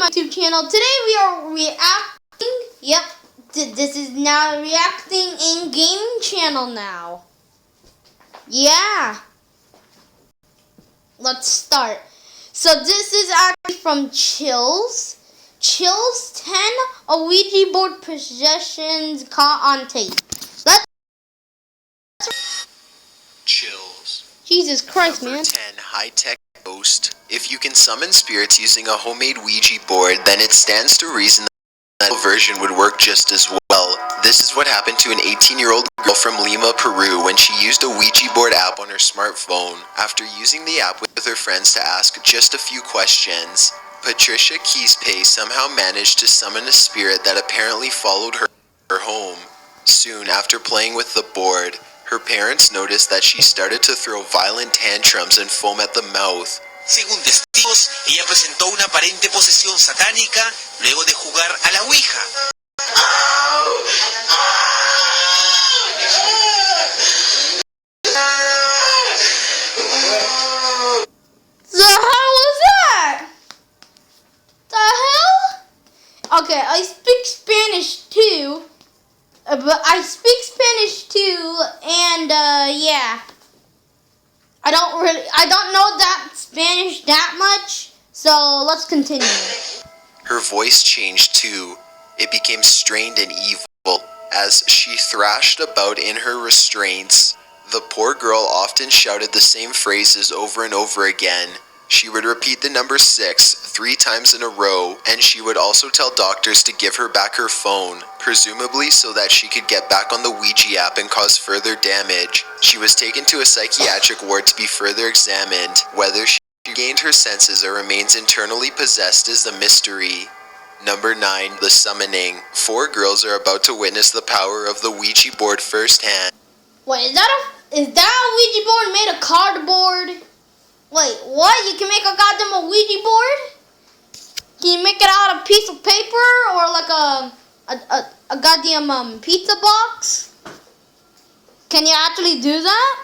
my YouTube channel. Today we are reacting. Yep, this is now reacting in gaming channel now. Yeah. Let's start. So this is actually from Chills. Chills 10, a Ouija board possessions caught on tape. Let's Chills. Jesus Christ, Number man. 10, high-tech ghost. If you can summon spirits using a homemade Ouija board, then it stands to reason that the version would work just as well. This is what happened to an 18-year-old girl from Lima, Peru, when she used a Ouija board app on her smartphone. After using the app with her friends to ask just a few questions, Patricia Quispe somehow managed to summon a spirit that apparently followed her home. Soon after playing with the board, her parents noticed that she started to throw violent tantrums and foam at the mouth. Según testigos, ella presentó una aparente posesión satánica luego de jugar a la Ouija. The hell was that? The hell? Okay, I speak Spanish too. But I speak Spanish too, and yeah. I don't know that Spanish that much, so let's continue. Her voice changed too. It became strained and evil as she thrashed about in her restraints. The poor girl often shouted the same phrases over and over again. She would repeat the number 6 3 times in a row, and she would also tell doctors to give her back her phone, presumably so that she could get back on the Ouija app and cause further damage. She was taken to a psychiatric ward to be further examined. Whether she gained her senses or remains internally possessed is a mystery. Number 9, the summoning. 4 girls are about to witness the power of the Ouija board firsthand. Wait, is that a Ouija board made of cardboard? Wait, what? You can make a goddamn Ouija board? Can you make it out of a piece of paper or like a goddamn pizza box? Can you actually do that?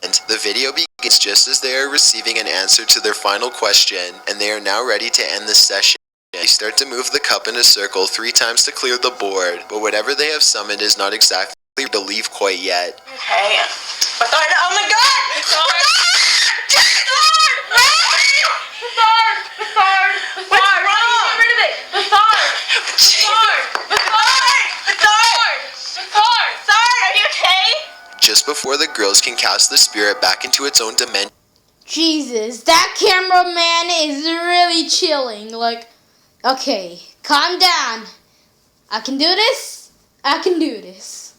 And the video begins just as they are receiving an answer to their final question, and they are now ready to end the session. They start to move the cup in a circle 3 times to clear the board, but whatever they have summoned is not exactly to leave quite yet. Okay. Oh my god! Just before the girls can cast the spirit back into its own dimension. Jesus, that cameraman is really chilling. Like, okay, calm down. I can do this. I can do this.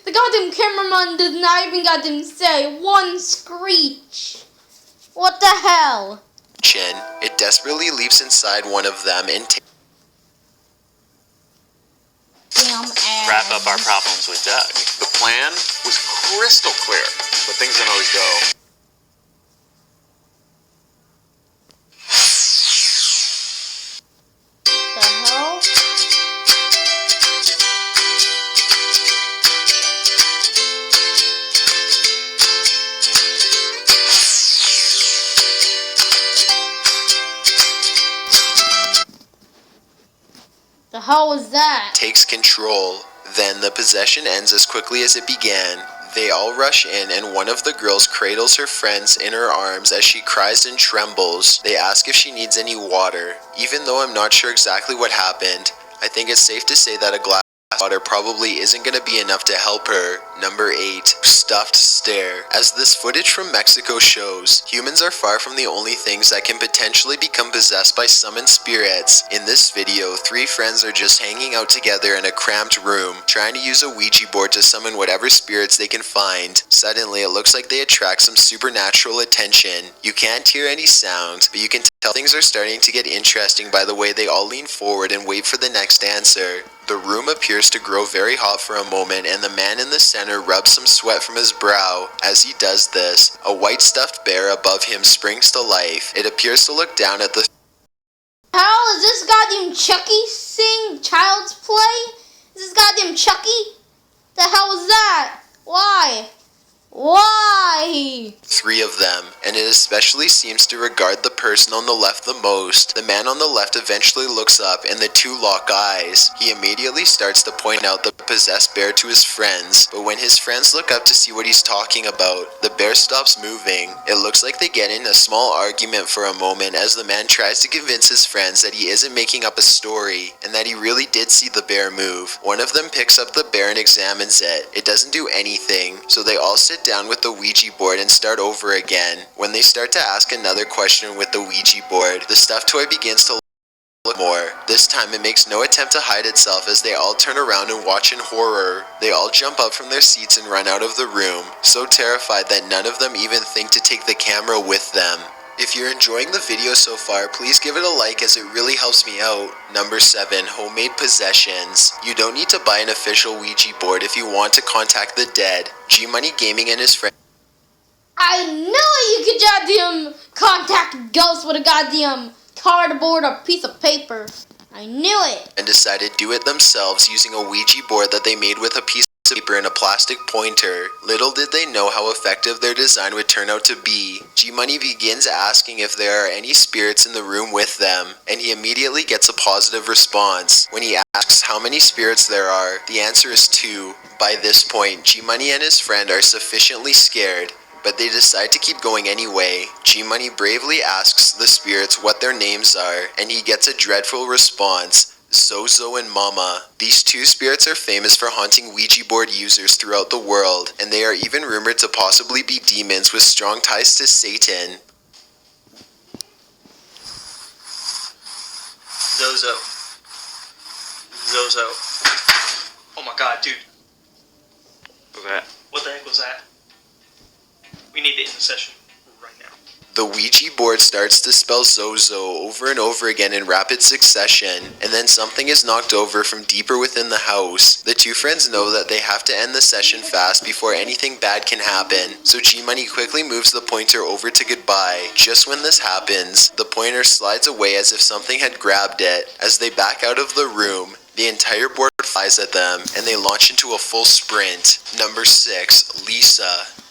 The goddamn cameraman does not even goddamn say one screech. What the hell? It desperately leaps inside one of them and wrap up our problems with Doug. The plan was crystal clear, but things don't always go. The hell? The hell was that? takes control. Then the possession ends as quickly as it began. They all rush in, and one of the girls cradles her friends in her arms as she cries and trembles. They ask if she needs any water. Even though I'm not sure exactly what happened, I think it's safe to say that a glass of water probably isn't going to be enough to help her. Number 8, stuffed stare. As this footage from Mexico shows, humans are far from the only things that can potentially become possessed by summoned spirits. In this video, 3 friends are just hanging out together in a cramped room, trying to use a Ouija board to summon whatever spirits they can find. Suddenly, it looks like they attract some supernatural attention. You can't hear any sounds, but you can tell things are starting to get interesting by the way they all lean forward and wait for the next answer. The room appears to grow very hot for a moment, and the man in the center rubs some sweat from his brow. As he does this, a white stuffed bear above him springs to life. It appears to look down at the How is this goddamn Chucky sing Child's Play? Is this goddamn Chucky? The hell was that? Why? Why? Why? 3 of them, and it especially seems to regard the person on the left the most. The man on the left eventually looks up and the 2 lock eyes. He immediately starts to point out the possessed bear to his friends, but when his friends look up to see what he's talking about, the bear stops moving. It looks like they get in a small argument for a moment as the man tries to convince his friends that he isn't making up a story and that he really did see the bear move. One of them picks up the bear and examines it. It doesn't do anything, so they all sit down with the Ouija board and start over again. When they start to ask another question with the Ouija board, the stuffed toy begins to look more. This time it makes no attempt to hide itself as they all turn around and watch in horror. They all jump up from their seats and run out of the room, so terrified that none of them even think to take the camera with them. If you're enjoying the video so far, please give it a like as it really helps me out. Number 7, homemade possessions. You don't need to buy an official Ouija board if you want to contact the dead. G-Money Gaming and his friends I knew you could goddamn contact ghosts with a goddamn cardboard or piece of paper. I knew it. and decided to do it themselves using a Ouija board that they made with a piece of paper and a plastic pointer. Little did they know how effective their design would turn out to be. G-Money begins asking if there are any spirits in the room with them, and he immediately gets a positive response. When he asks how many spirits there are, the answer is 2. By this point, G-Money and his friend are sufficiently scared, but they decide to keep going anyway. G-Money bravely asks the spirits what their names are, and he gets a dreadful response. Zozo and Mama. These 2 spirits are famous for haunting Ouija board users throughout the world, and they are even rumored to possibly be demons with strong ties to Satan. Zozo. Zozo. Oh my god, dude. What's that? What the heck was that? We need to end the session right now. The Ouija board starts to spell Zozo over and over again in rapid succession, and then something is knocked over from deeper within the house. The 2 friends know that they have to end the session fast before anything bad can happen, so G-Money quickly moves the pointer over to goodbye. Just when this happens, the pointer slides away as if something had grabbed it. As they back out of the room, the entire board flies at them, and they launch into a full sprint. Number 6, Lisa.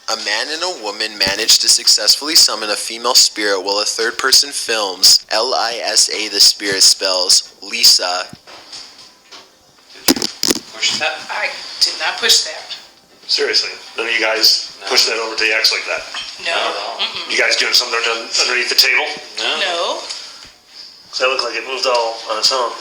A man and a woman managed to successfully summon a female spirit while a third person films. Lisa, the spirit spells Lisa. Push that? I did not push that. Seriously, none of you guys push that over to the X like that. No. You guys doing something underneath the table? No. Cause that looked like it moved all on its own.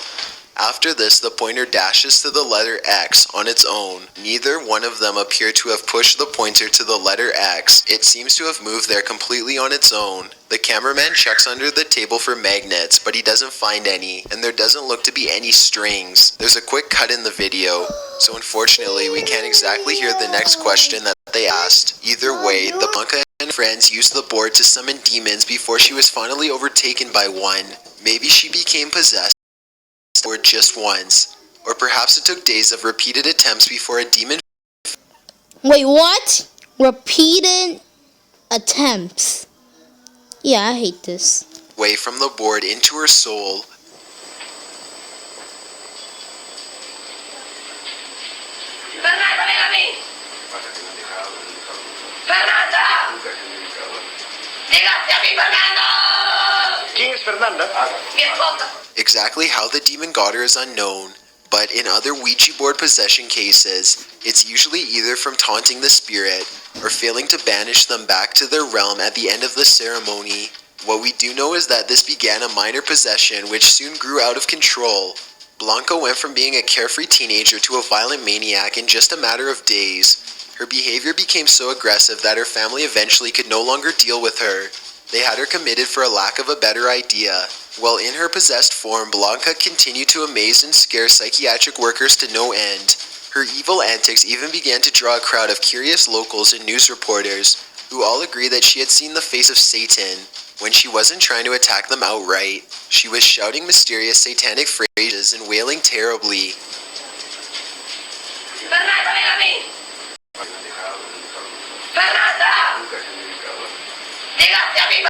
After this, the pointer dashes to the letter X on its own. Neither one of them appear to have pushed the pointer to the letter X. It seems to have moved there completely on its own. The cameraman checks under the table for magnets, but he doesn't find any, and there doesn't look to be any strings. There's a quick cut in the video, so unfortunately we can't exactly hear the next question that they asked. Either way, the Blanca and friends used the board to summon demons before she was finally overtaken by one. Maybe she became possessed or just once, or perhaps it took days of repeated attempts before a demon. Wait, what? Repeated attempts. Yeah, I hate this. Away from the board into her soul. Fernando, ven a mí. Fernando. Llegaste a mí, Fernando. ¿Quién es Fernanda? Mi esposa. Exactly how the demon got her is unknown, but in other Ouija board possession cases, it's usually either from taunting the spirit or failing to banish them back to their realm at the end of the ceremony. What we do know is that this began a minor possession which soon grew out of control. Blanca went from being a carefree teenager to a violent maniac in just a matter of days. Her behavior became so aggressive that her family eventually could no longer deal with her. They had her committed for a lack of a better idea. While in her possessed form, Blanca continued to amaze and scare psychiatric workers to no end. Her evil antics even began to draw a crowd of curious locals and news reporters, who all agreed that she had seen the face of Satan, when she wasn't trying to attack them outright. She was shouting mysterious satanic phrases and wailing terribly. Fernando, ven a mí. Fernando. Llegaste a mí, Fernando.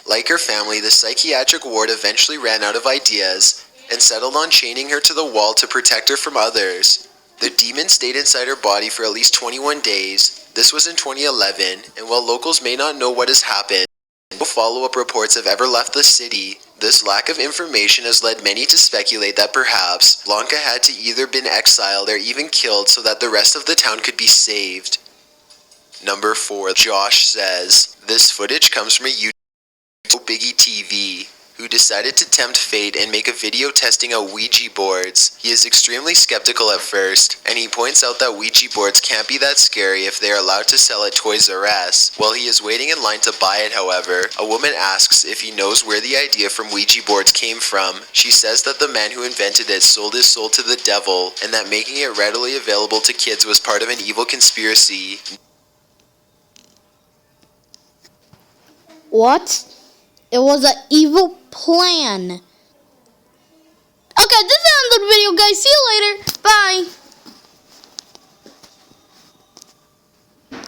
Like her family, the psychiatric ward eventually ran out of ideas and settled on chaining her to the wall to protect her from others. The demon stayed inside her body for at least 21 days. This was in 2011, and while locals may not know what has happened, no follow-up reports have ever left the city. This lack of information has led many to speculate that perhaps Blanca had to either been exiled or even killed so that the rest of the town could be saved. Number 4. Josh says, this footage comes from a YouTuber, Biggie TV, who decided to tempt fate and make a video testing out Ouija boards. He is extremely skeptical at first, and he points out that Ouija boards can't be that scary if they are allowed to sell at Toys R Us. While he is waiting in line to buy it, however, a woman asks if he knows where the idea from Ouija boards came from. She says that the man who invented it sold his soul to the devil, and that making it readily available to kids was part of an evil conspiracy. What? It was an evil plan. Okay, this is the end of the video, guys. See you later. Bye.